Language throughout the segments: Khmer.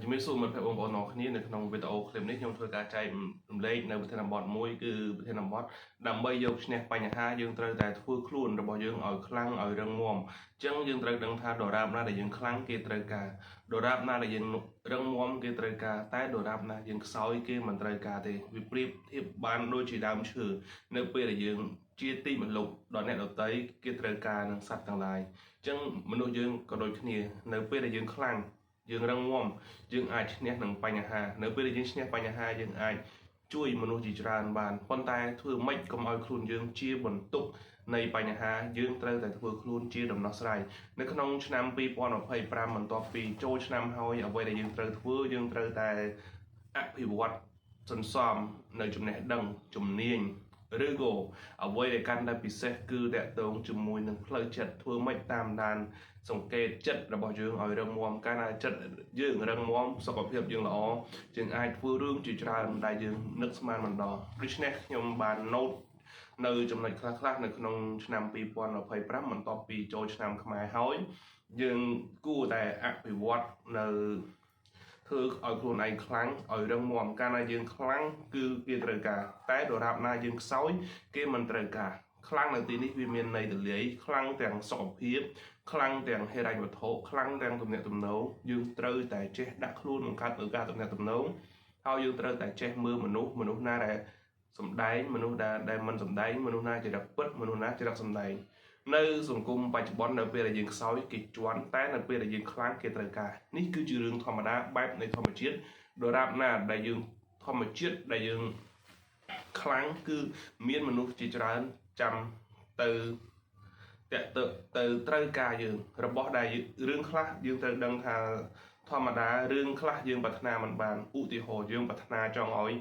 ជំរាបសួរមិត្តភក្តិបងប្អូនទាំងអស់គ្នានៅក្នុងវីដេអូឃ្លីបនេះខ្ញុំធ្វើការចែករំលែកនៅប្រធានបទមួយគឺប្រធានបទដើម្បីយកឈ្នះបញ្ហាយើងត្រូវតែធ្វើខ្លួនរបស់យើងឲ្យខ្លាំងឲ្យរឹងមាំអញ្ចឹងយើងត្រូវដឹងថាដរាបណាដែលយើងខ្លាំងគេត្រូវការដរាបណាដែលយើងរឹងមាំគេត្រូវការតែដរាបណាយើងខ្សោយគេមិនត្រូវការទេវាប្រៀបធៀបបានដូចជាដើមឈើនៅពេលដែលយើងជាទីមលុបដល់អ្នកដទៃគេត្រូវការនឹងសត្វទាំងឡាយអញ្ចឹងមនុស្សយើងក៏ដូចគ្នានៅពេលដែលយើងខ្លាំងយើងរឹងមាំយើងអាចឈ្នះនឹងបញ្ហានៅពេលដែលយើងឈ្នះបញ្ហាយើងអាចជួយមនុស្សជាច្រើនបានប៉ុន្តែធ្វើម៉េចកុំឲ្យខ្លួនយើងជាបន្ទុកនៃបញ្ហាយើងត្រូវតែធ្វើខ្លួនជាដំណោះស្រាយនៅក្នុងឆ្នាំ2025បន្ទាប់ពីចូលឆ្នាំហើយអ្វីដែលយើងត្រូវធ្វើយើងត្រូវតែអភិវឌ្ឍសន្សំនៅចំណេះដឹងជំនាញឬក៏អ្វីដែលកាន់តែពិសេសគឺតកតងជាមួយនឹងផ្លូវចិត្តធ្វើម៉េចតាមដានសង្កេតចិត្តរបស់យើងឲ្យរឹងមាំកាលណាចិត្តយើងរឹងមាំសុខភាពយើងល្អយើងអាចធ្វើរឿងជាច្រើនដែលយើងនឹកស្មានមិនដល់ដូច្នេះខ្ញុំបាន note នៅចំណុចខ្លះៗនៅក្នុងឆ្នាំ2025បន្ទាប់ពីចូលឆ្នាំខ្មែរហើយយើងគួរតែអភិវឌ្ឍនៅធ្វើឲ្យខ្លួនឯងខ្លាំងឲ្យរឹងមាំកាលណាយើងខ្លាំងគឺគេត្រូវការតែដរាបណាយើងខ្សោយគេមិនត្រូវការខ្លាំងនៅទីនេះវាមានន័យទូលាយខ្លាំងទាំងសុខភាពខ្លាំងទាំងហិរញ្ញវត្ថុខ្លាំងទាំងទំនាក់ទំនងយើងត្រូវតែចេះដាក់ខ្លួនបង្កើតឱកាសទំនាក់ទំនងហើយយើងត្រូវតែចេះមើលមនុស្សណាដែលសំដែងមនុស្សដែលមិនសំដែងមនុស្សណាចរិតពិតមនុស្សណាចរិតសំដែងនៅសង្គមបច្ចុប្បន្ននៅពេលដែលយើងខ្សោយគេជន់តែនៅពេលដែលយើងខ្លាំងគេត្រូវការនេះគឺជារឿងធម្មតាបែបនៃធម្មជាតិដរាបណាដែលយើងធម្មជាតិដែលយើងខ្លាំងគឺមានមនុស្សជាច្រើនចាំទៅត្រូវការយើងរបស់ដែលរឿងខ្លះយើងត្រូវដឹងថាធម្មតារឿងខ្លះយើងប្រាថ្នាមិនបានឧទាហរណ៍យើងប្រាថ្នាចង់ឲ្យ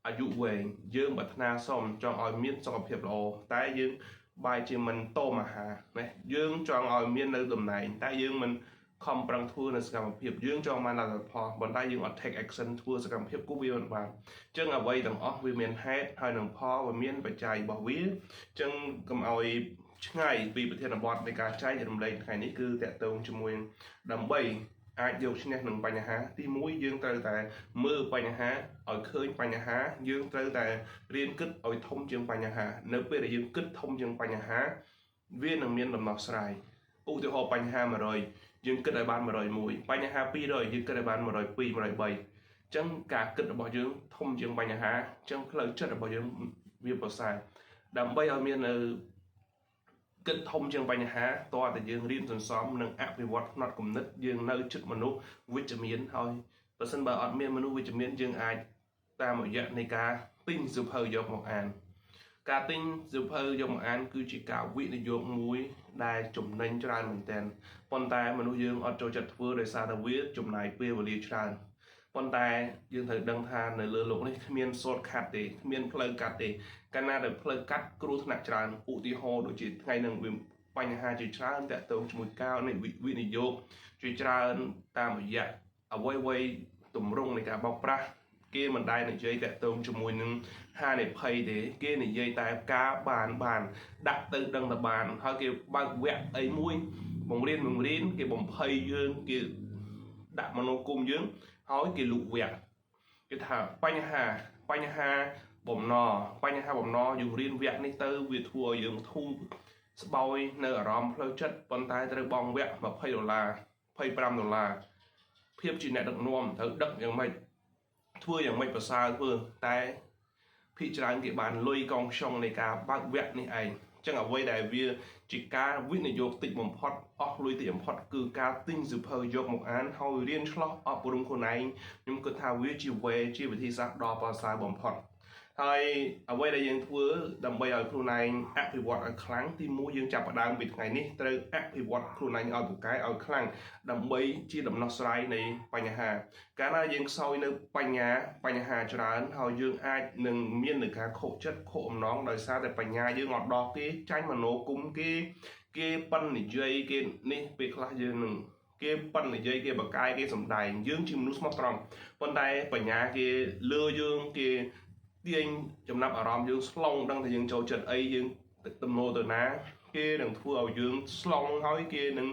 អាយុវែងយើងប្រាថ្នាសុំចង់ឲ្យមានសុខភាពល្អតែយើងបែរជាមិនតមអាហារណាយើងចង់ឲ្យមាននៅតំណែងតែយើងមិនខំប្រឹងធ្វើនៅសកម្មភាពយើងចង់បានលទ្ធផលប៉ុន្តែយើង អត់ take action ធ្វើសកម្មភាពគូវាមិនបានអញ្ចឹងអ្វីទាំងអស់វាមានហេតុហើយនឹងផលវាមានបច្ច័យរបស់វាអញ្ចឹងកុំឲ្យឆ្ងាយពីប្រធានបទនៃការចែករំលែកថ្ងៃនេះគឺតកតងជាមួយដើម្បីអាចយកឈ្នះនឹងបញ្ហាទី1យើងត្រូវតែមើលបញ្ហាឲ្យឃើញបញ្ហាយើងត្រូវតែរៀនគិតឲ្យធំជាងបញ្ហានៅពេលដែលយើងគិតធំជាងបញ្ហាវានឹងមានដំណោះស្រាយឧទាហរណ៍បញ្ហា100យើងគិតឲ្យបាន101បញ្ហា200យើងគិតឲ្យបាន102 103អញ្ចឹងការគិតរបស់យើងធំជាងបញ្ហាអញ្ចឹងផ្លូវចិត្តរបស់យើងវាប្រសើរដើម្បីឲ្យមាននៅគិតធំជាងបញ្ហាតើតែយើងរៀនសន្សំនិងអភិវឌ្ឍផ្នត់គំនិតយើងនៅជិតមនុស្សវិជ្ជមានហើយបើសិនបើអត់មានមនុស្សវិជ្ជមានយើងអាចតាមរយៈនៃការទិញសៀវភៅយកមកអានការទិញសៀវភៅយកមកអានគឺជាការវិនិយោគមួយដែលចំណេញច្រើនមែនទែនប៉ុន្តែមនុស្សយើងអត់ចូលចិត្តធ្វើដោយសារតែវាចំណាយពេលវេលាច្រើនប៉ុន្តែយើងត្រូវដឹងថានៅលើโลกនេះគ្មាន shortcut ទេគ្មានផ្លូវកាត់ទេកាលណាដែលផ្លូវកាត់គ្រោះថ្នាក់ច្រើនឧទាហរណ៍ដូចជាថ្ងៃនឹងបញ្ហាជាច្រើនតាក់ទងជាមួយការវិនិយោគជាច្រើនតាមរយៈអ្វីទម្រង់នៃការបោកប្រាស់គេមិនដែលនិយាយតាក់ទងជាមួយនឹងហានិភ័យទេគេនិយាយតែការបានដាក់ទៅដឹងតែបានហើយគេបើកវគ្គអីមួយបង្រៀនគេបំភ័យយើងគេដាក់មនោគមយើងហើយគេលុបវគ្គគេថាបញ្ហាបំណយើងរៀនវគ្គនេះទៅវាធ្វើឲ្យយើងធូរស្បើយនៅអារម្មណ៍ផ្លូវចិត្តប៉ុន្តែត្រូវបង់វគ្គ$20 $25ភាពជាអ្នកដឹកនាំត្រូវដឹកយ៉ាងម៉េចធ្វើយ៉ាងម៉េចប្រសើរធ្វើតែភាគច្រើនគេបានលុយកងខ្យងនៃការបើកវគ្គនេះឯងចឹងអ្វីដែលវាជាការវិនិយោគតិចបំផុតអស់លុយតិចបំផុតគឺការទិញសៀវភៅយកមកអានហើយរៀនឆ្លោះអប់រំខ្លួនឯងខ្ញុំគិតថាវាជាវិធីសាស្ត្រដ៏ប្រសើរបំផុតហើយអ្វីដែលយើងធ្វើដើម្បីឲ្យខ្លួនឯងអភិវឌ្ឍឲ្យខ្លាំងទី1យើងចាប់ផ្ដើមពីថ្ងៃនេះត្រូវអភិវឌ្ឍខ្លួនឯងឲ្យពូកែឲ្យខ្លាំងដើម្បីជាដំណោះស្រាយនៃបញ្ហាកាលណាយើងខ្សោយនៅបញ្ហាច្រើនហើយយើងអាចនឹងមាននឹងការខកចិត្តខកអំណងដោយសារតែបញ្ញាយើងអត់ដោះគេចាញ់មโนគមគេប៉ិននិយាយគេនេះពេលខ្លះយើងនឹងគេប៉ិននិយាយគេបកាយគេសំដែងយើងជាមនុស្សស្មោះត្រង់ប៉ុន្តែបញ្ញាគេលើយើងគេទាញចំណាប់អារម្មណ៍យើងស្លងដឹងថាយើងចូលចិត្តអីយើងទំនោរទៅណាគេនឹងធ្វើឲ្យយើងស្លងហើយគេនឹង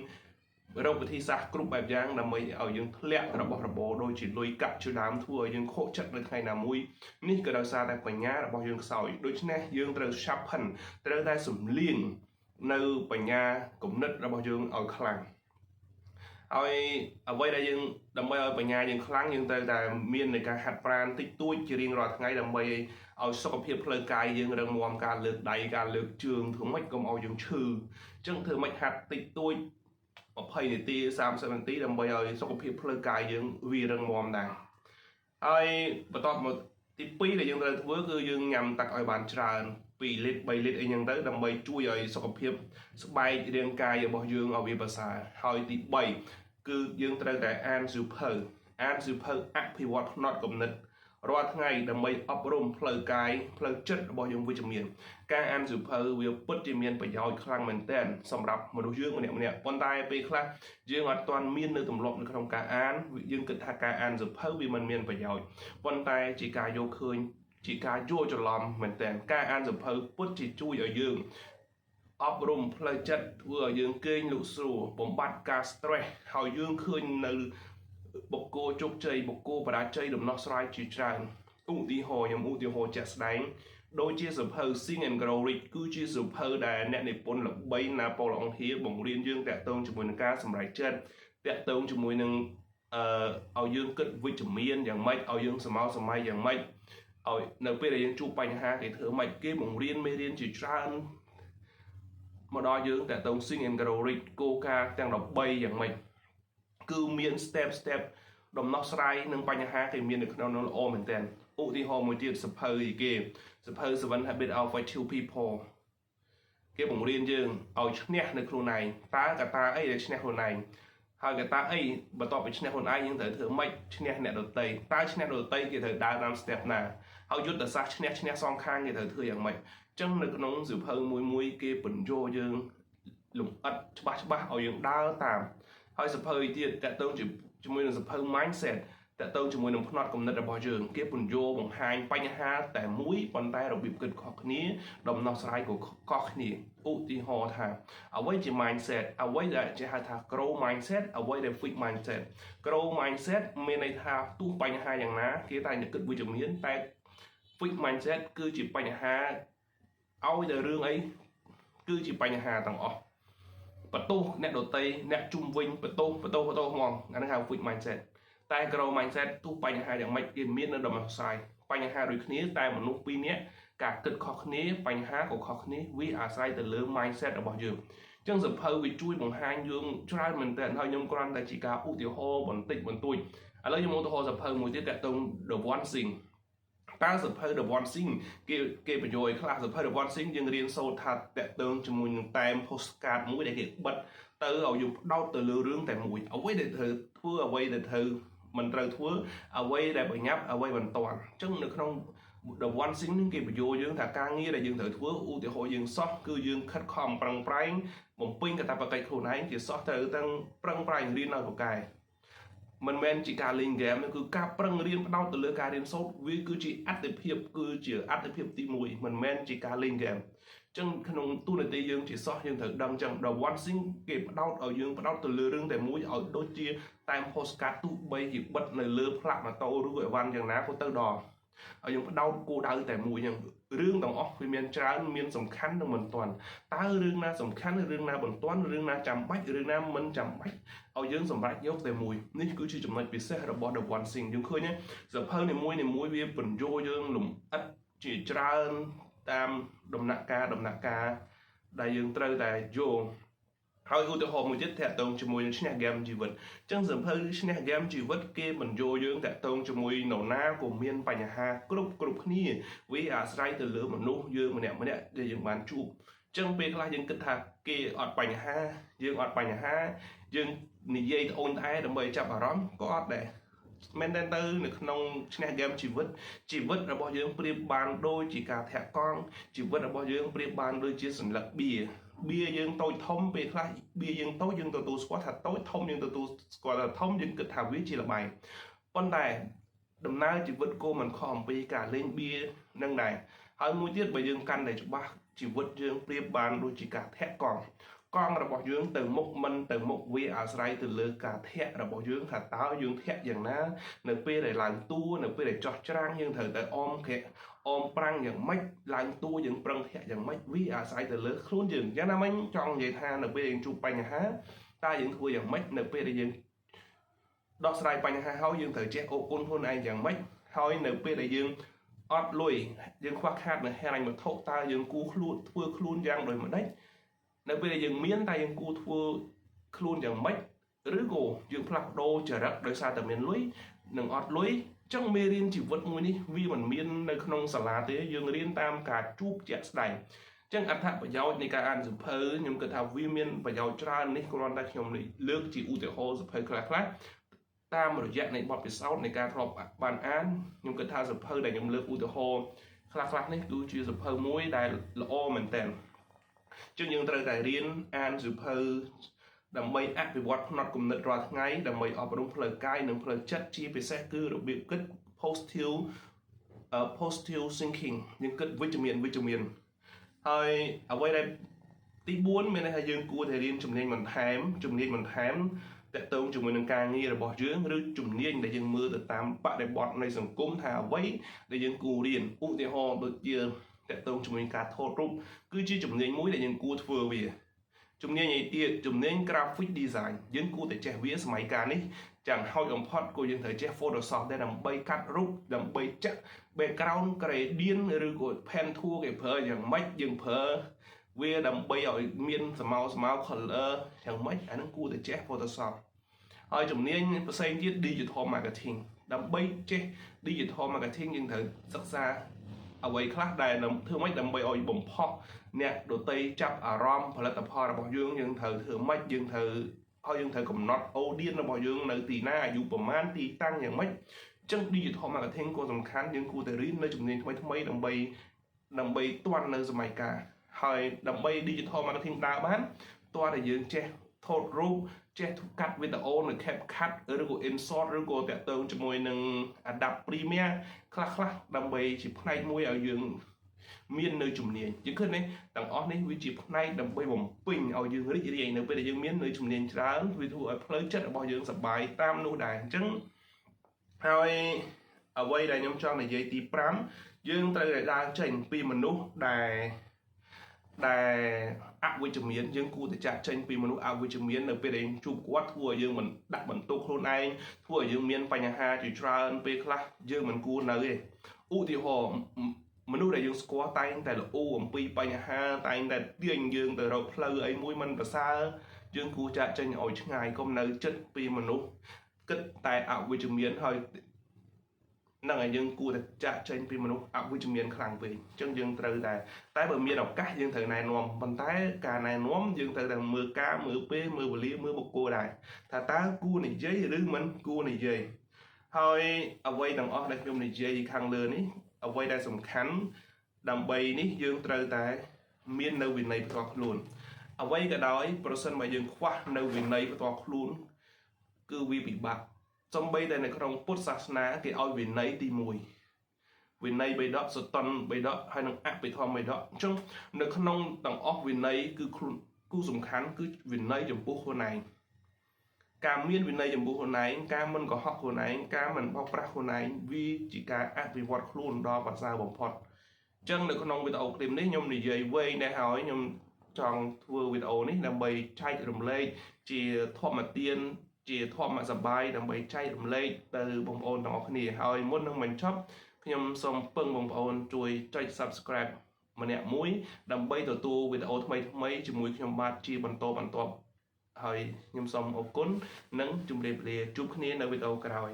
រកវិធីសាស្ត្រគ្រប់បែបយ៉ាងដើម្បីឲ្យយើងធ្លាក់របស់របរដូចជាលុយកាក់ជាដើមធ្វើឲ្យយើងខកចិត្តនៅថ្ងៃណាមួយនេះក៏ដោយសារតែបញ្ញារបស់យើងខ្សោយដូច្នេះយើងត្រូវ sharpen ត្រូវតែសំលៀងនៅបញ្ញាគំនិតរបស់យើងឲ្យខ្លាំងហើយអ្វីដែលយើងដើម្បីឲ្យបញ្ញាយើងខ្លាំងយើងត្រូវតែមាននៃការហាត់ប្រាណតិចតួចជារៀងរាល់ថ្ងៃដើម្បីឲ្យសុខភាពផ្លូវកាយយើងរឹងមាំការលើកដៃការលើកជើងធ្វើម៉េចកុំឲ្យយើងឈឺអញ្ចឹងធ្វើម៉េចហាត់តិចតួច20នាទី30នាទីដើម្បីឲ្យសុខភាពផ្លូវកាយយើងវារឹងមាំដែរហើយបន្ទាប់មកទី2ដែលយើងត្រូវធ្វើគឺយើងញ៉ាំទឹកឲ្យបានច្រើន2លីត្រ3លីត្រអីចឹងទៅដើម្បីជួយឲ្យសុខភាពស្បែករាងកាយរបស់យើងឲ្យវាប្រសើរហើយទី3គឺយើងត្រូវតែអានសៀវភៅអភិវឌ្ឍផ្នត់គំនិតរាល់ថ្ងៃដើម្បីអប់រំផ្លូវកាយផ្លូវចិត្តរបស់យើងវិជ្ជមានការអានសៀវភៅវាពិតជាមានប្រយោជន៍ខ្លាំងមែនទែនសម្រាប់មនុស្សយើងម្នាក់ប៉ុន្តែពេលខ្លះយើងអត់ទាន់មាននៅទម្លាប់នៅក្នុងការអានយើងគិតថាការអានសៀវភៅវាមិនមានប្រយោជន៍ប៉ុន្តែជាការយកឃើញជាការយល់ច្រឡំមែនទែនការអានសៀវភៅពិតជាជួយឲ្យយើងអប់រំផ្លូវចិត្តធ្វើឲ្យយើងគេងលក់ស្រួលបំបត្តិការ stress ហើយយើងឃើញនៅបុគ្គលជោគជ័យបុគ្គលបរាជ័យដំណោះស្រាយជាច្រើនឧទាហរណ៍ជាក់ស្ដែងដូចជាសៀវភៅ Think and Grow Rich គឺជាសៀវភៅដែលអ្នកនិពន្ធល្បីណាប៉ូឡុងហៀបង្រៀនយើងតាក់ទងជាមួយនឹងការសម្រេចចិត្តតាក់ទងជាមួយនឹងឲ្យយើងគិតវិជ្ជមានយ៉ាងម៉េចឲ្យយើងសម័យយ៉ាងម៉េចឲ្យនៅពេលដែលយើងជួបបញ្ហាគេធ្វើម៉េចគេបង្រៀនមេរៀនជាច្រើនមកដល់យើងតាក់ទង Think and Grow Rich គោលការណ៍ទាំង13យ៉ាងម៉េចគឺមាន step ដំណោះស្រាយនឹងបញ្ហាគេមាននៅក្នុងនោះល្អមែនទែនឧទាហរណ៍មួយទៀតសភៅគេសភៅ 7 Habits of Effective People គេបង្រៀនយើងឲ្យឈ្នះនៅខ្លួនឯងតើកត្តាអីដែលឈ្នះខ្លួនឯងហើយកត្តាអីបន្ទាប់ពីឈ្នះខ្លួនឯងយើងត្រូវធ្វើម៉េចឈ្នះអ្នកដទៃតើឈ្នះដទៃគេត្រូវដើរតាម step ណាហើយយុទ្ធសាស្ត្រឈ្នះសងខាងគេត្រូវធ្វើយ៉ាងម៉េចអញ្ចឹងនៅក្នុងសៀវភៅមួយគេបញ្យល់យើងលម្អិតច្បាស់ឲ្យយើងដើរតាមហើយសភៅទៀតតើតើជាមួយនឹងសភៅ mindset តើតើជាមួយនឹងផ្នត់គំនិតរបស់យើងគេពន្យល់បង្ហាញបញ្ហាតែមួយប៉ុន្តែរបៀបគិតខុសគ្នាដំណោះស្រាយក៏ខុសគ្នាឧទាហរណ៍ថាអ្វីជា mindset អ្វីដែលគេហៅថា grow mindset អ្វីដែល fix mindset grow mindset មានន័យថាទោះបញ្ហាយ៉ាងណាគេតែគិតវិជ្ជមានតែ fix mindset គឺជាបញ្ហាឲ្យតែរឿងអីគឺជាបញ្ហាទាំងអស់បន្ទោសអ្នកដទៃអ្នកជុំវិញបន្ទោសហ្មងអាហ្នឹងហៅ fix mindset តែ grow mindset ទោះបញ្ហាយ៉ាងម៉េចគេមាននៅដំណោះស្រាយបញ្ហាដូចគ្នាតែមនុស្សពីរនាក់ការគិតខុសគ្នាបញ្ហាក៏ខុសគ្នាវាអាស្រ័យទៅលើ mindset របស់យើងអញ្ចឹងសភៅវាជួយបង្ហាញយើងច្រើនមែនទែនហើយខ្ញុំគ្រាន់តែជាការឧទាហរណ៍បន្តិចបន្តួចឥឡូវខ្ញុំឧទាហរណ៍សភៅមួយទៀតតាក់ទង The One Thing តើសភៅ The One Thing គេបញ្យល់ឲ្យខ្លះសភៅ The One Thing យើងរៀនសូត្រថាតាក់ទងជាមួយនឹងតែម postcard មួយដែលគេបិទទៅឲ្យយើងផ្ដោតទៅលើរឿងតែមួយអ្វីដែលត្រូវធ្វើអ្វីដែលត្រូវមិនត្រូវធ្វើអ្វីដែលបញ្ញាប់អ្វីមិនតាន់អញ្ចឹងនៅក្នុង The One Thing នេះគេបញ្យល់យើងថាការងារដែលយើងត្រូវធ្វើឧទាហរណ៍យើងសោះគឺយើងខិតខំប្រឹងប្រែងបំពេញកាតព្វកិច្ចខ្លួនឯងជាសោះត្រូវទាំងប្រឹងប្រែងរៀនឲ្យពូកែមិនមែនជាការលេងហ្គេមគឺការប្រឹងរៀនផ្ដោតទៅលើការរៀនសូត្រវាគឺជាអត្ថិភាពទី1មិនមែនជាការលេងហ្គេមចឹងក្នុងទូនាទីយើងជាសោះយើងត្រូវដឹងចឹង The One Thing គេផ្ដោតឲ្យយើងផ្ដោតទៅលើរឿងតែមួយឲ្យដូចជាតែម postcard ទូបីជាបិទនៅលើផ្លាកម៉ូតូឬអីវ៉ាន់យ៉ាងណាក៏ទៅដល់ឲ្យយើងផ្ដោតគោលដៅតែមួយចឹងរឿងទាំងអស់វាមានច្រើនមានសំខាន់និងមិនទាន់តើរឿងណាសំខាន់រឿងណាមិនទាន់រឿងណាចាំបាច់រឿងណាមិនចាំបាច់ឲ្យយើងសម្រេចយកតែមួយនេះគឺជាចំណុចពិសេសរបស់ The One Thing យើងឃើញសភៅនីមួយវាបញ្យល់យើងលំអិតជាច្រើនតាមដំណាក់កាលដែលយើងត្រូវតែយល់ហើយឧទាហរណ៍មួយទៀតតាក់ទងជាមួយនឹងឈ្នះហ្គេមជីវិតអញ្ចឹងសៀវភៅឈ្នះហ្គេមជីវិតគេបញ្យល់យើងតាក់ទងជាមួយនរណាក៏មានបញ្ហាគ្រប់គ្នាវាអាស្រ័យទៅលើមនុស្សយើងម្នាក់ដែលយើងបានជួបអញ្ចឹងពេលខ្លះយើងគិតថាគេអត់បញ្ហាយើងអត់បញ្ហាយើងនិយាយត្អូញត្អែដើម្បីចាប់អារម្មណ៍ក៏អត់ដែរមែនតើទៅនៅក្នុងឈ្នះហ្គេមជីវិតរបស់យើងប្រៀបបានដូចជាការធាក់កង់ជីវិតរបស់យើងប្រៀបបានដូចជាសន្លឹកបៀយើងតូចធំពេលខ្លះបៀយើងតូចយើងទទួលស្គាល់ថាតូចធំយើងទទួលស្គាល់ថាធំយើងគិតថាវាជាល្បែងប៉ុន្តែដំណើរជីវិតគោមិនខុសអំពីការលេងបៀនឹងដែរហើយមួយទៀតបើយើងកាន់តែច្បាស់ជីវិតយើងប្រៀបបានដូចជាការធាក់កង់ កង់របស់យើងទៅមុខមិនទៅមុខវាអាស្រ័យទៅលើការធាក់របស់យើងថាតើយើងធាក់យ៉ាងណានៅពេលដែលឡើងតួនៅពេលដែលចោះច្រាំងយើងត្រូវតែអមប្រាំងយ៉ាងម៉េចឡើងតួយើងប្រឹងធាក់យ៉ាងម៉េចវាអាស្រ័យទៅលើខ្លួនយើងយ៉ាងណាមិញចង់និយាយថានៅពេលយើងជួបបញ្ហាតើយើងធ្វើយ៉ាងម៉េចនៅពេលដែលយើងដោះស្រាយបញ្ហាហើយយើងត្រូវចេះអរគុណខ្លួនឯងយ៉ាងម៉េចហើយនៅពេលដែលយើងអត់លុយយើងខ្វះខាតនៅហិរញ្ញវត្ថុតើយើងគួរធ្វើខ្លួនយ៉ាងដូចម្ដេចនៅពេលដែលយើងមានតែយើងគួរធ្វើខ្លួនយ៉ាងម៉េចឬក៏យើងផ្លាស់ប្ដូរចរិតដោយសារតែមានលុយនិងអត់លុយចឹងមេរៀនជីវិតមួយនេះវាមិនមាននៅក្នុងសាលាទេយើងរៀនតាមការជួបជាក់ស្ដែងចឹងអត្ថប្រយោជន៍នៃការអានសៀវភៅខ្ញុំគិតថាវាមានប្រយោជន៍ច្រើននេះគ្រាន់តែខ្ញុំលើកជាឧទាហរណ៍សៀវភៅខ្លះៗតាមរយៈនៃបទពិសោធន៍នៃការធ្លាប់បានអានខ្ញុំគិតថាសៀវភៅដែលខ្ញុំលើកឧទាហរណ៍ខ្លះៗនេះគឺជាសៀវភៅមួយដែលល្អមែនទែនចឹងយើងត្រូវតែរៀនអានសៀវភៅដើម្បីអភិវឌ្ឍផ្នត់គំនិតរាល់ថ្ងៃដើម្បីអប់រំផ្លូវកាយនិងផ្លូវចិត្តជាពិសេសគឺរបៀបគិត positive thinking យើងគិតវិជ្ជមានហើយអ្វីដែលទី4មានន័យថាយើងគួរតែរៀនជំនាញបន្ថែមតាក់ទងជាមួយនឹងការងាររបស់យើងឬជំនាញដែលយើងមើលទៅតាមបរិបទនៃសង្គមថាអ្វីដែលយើងគួររៀនឧទាហរណ៍ដូចជាតាក់ទងជាមួយនឹងការថតរូបគឺជាជំនាញមួយដែលយើងគួរធ្វើវាជំនាញឯទៀតជំនាញ graphic design យើងគួរតែចេះវាសម័យកាលនេះចាំហោចបំផុតគួរយើងត្រូវចេះ Photoshop ដែរដើម្បីកាត់រូបដើម្បីចាក់ background gradient ឬក៏ pen tool គេប្រើយ៉ាងម៉េចយើងប្រើវាដើម្បីឲ្យមានស្មើ color យ៉ាងម៉េចអានឹងគួរតែចេះ Photoshop ហើយជំនាញផ្សេងទៀត digital marketing ដើម្បីចេះ digital marketing យើងត្រូវសិក្សាអ្វីខ្លះដែលធ្វើម៉េចដើម្បីឲ្យបំផុសអ្នកដទៃចាប់អារម្មណ៍ផលិតផលរបស់យើងត្រូវធ្វើម៉េចយើងត្រូវកំណត់ audience របស់យើងនៅទីណាអាយុប្រមាណទីតាំងយ៉ាងម៉េចអញ្ចឹង digital marketing ក៏សំខាន់យើងគួរតែរៀននៅជំនាញថ្មីដើម្បីទាន់នៅសម័យកាលហើយដើម្បី digital marketing ដើរបានតើតែយើងចេះថតរូបចេះកាត់វីដេអូនៅ CapCut ឬក៏ Insert ឬក៏តាក់ទងជាមួយនឹង Adobe Premiere ខ្លះដើម្បីជាផ្នែកមួយឲ្យយើងមាននៅជំនាញយើងឃើញទេទាំងអស់នេះវាជាផ្នែកដើម្បីបំពេញឲ្យយើងរីករាយនៅពេលដែលយើងមាននៅជំនាញច្រើនវាធ្វើឲ្យផ្លូវចិត្តរបស់យើងសប្បាយតាមនោះដែរអញ្ចឹងហើយអ្វីដែលខ្ញុំចង់និយាយទី5យើងត្រូវតែដើរចេញពីមនុស្សដែលអវិជ្ជមានយើងគួរតែចាក់ចេញពីមនុស្សអវិជ្ជមាននៅពេលដែលជួបគាត់ធ្វើឲ្យយើងមិនដាក់បន្ទុកខ្លួនឯងធ្វើឲ្យយើងមានបញ្ហាជាច្រើនពេលខ្លះយើងមិនគួរនៅទេឧទាហរណ៍មនុស្សដែលយើងស្គាល់តែងតែល្អអំពីបញ្ហាតែងតែទាញយើងទៅរកផ្លូវអីមួយមិនប្រសើរយើងគួរចាក់ចេញឲ្យឆ្ងាយកុំនៅចិត្តពីមនុស្សគិតតែអវិជ្ជមានហើយនឹងឲ្យយើងគួរតែចាក់ចេញពីមនុស្សអវិជ្ជមានខ្លាំងពេកអញ្ចឹងយើងត្រូវតែបើមានឱកាសយើងត្រូវណែនាំប៉ុន្តែការណែនាំយើងត្រូវតែមើលការមើលពេលមើលវេលាមើលបុគ្គលដែរថាតើគួរនិយាយឬមិនគួរនិយាយហើយអ្វីទាំងអស់ដែលខ្ញុំនិយាយខាងលើនេះអ្វីដែលសំខាន់ដើម្បីនេះយើងត្រូវតែមាននៅវិន័យផ្ទាល់ខ្លួនអ្វីក៏ដោយប្រសិនបើយើងខ្វះនៅវិន័យផ្ទាល់ខ្លួនគឺវាពិបាកសំបីតែនៅក្នុងពុទ្ធសាសនាគេឲ្យវិន័យទី1វិន័យបិដកសតនបិដកហើយនិងអភិធម្មបិដកអញ្ចឹងនៅក្នុងទាំងអស់វិន័យគឺខ្លួនគូសំខាន់គឺវិន័យចំពោះខ្លួនឯងការមានវិន័យចំពោះខ្លួនឯងការមិនកុហកខ្លួនឯងការមិនបោកប្រាស់ខ្លួនឯងវាជាការអភិវឌ្ឍខ្លួនដល់ប្រសើរបំផុតអញ្ចឹងនៅក្នុងវីដេអូឃ្លីបនេះខ្ញុំនិយាយវែងដែរហើយខ្ញុំចង់ធ្វើវីដេអូនេះដើម្បីចែករំលែកជាធម្មទានជាធម្មសប្បាយដើម្បីចែករំលែកទៅបងប្អូនទាំងអស់គ្នាហើយមុននឹងបញ្ចប់ខ្ញុំសូមពឹងបងប្អូនជួយចុច Subscribe ម្នាក់មួយដើម្បីទទួលវីដេអូថ្មីជាមួយខ្ញុំបាទជាបន្តបន្ទាប់ហើយខ្ញុំសូមអរគុណនិងជម្រាបលាជួបគ្នានៅវីដេអូក្រោយ